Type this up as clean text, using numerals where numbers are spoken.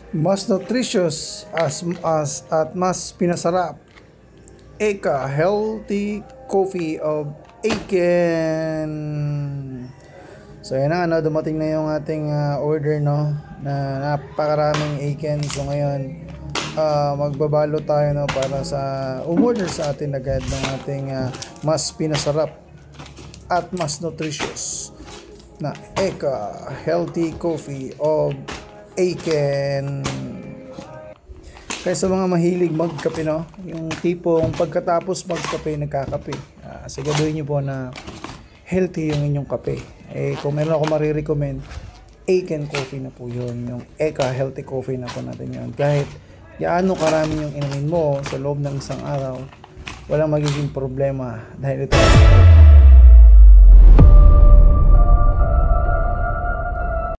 Mas nutritious as at mas pinasarap. Eka Healthy Coffee of Aiken. So yan na, ano, dumating na yung ating order, no, na napakaraming Aiken. So ngayon magbabalo tayo, no, para sa umorder sa atin agad ng ating mas pinasarap at mas nutritious na Eka Healthy Coffee of Aiken. Kaya sa mga mahilig magkape, no, yung tipong pagkatapos magkape nagkakape, siguraduhin nyo po na healthy yung inyong kape. Kung meron ako marirecommend, Aiken Coffee na po yun, yung Eka Healthy Coffee na po natin yun. Kahit gaano karami yung inumin mo sa loob ng isang araw, walang magiging problema dahil ito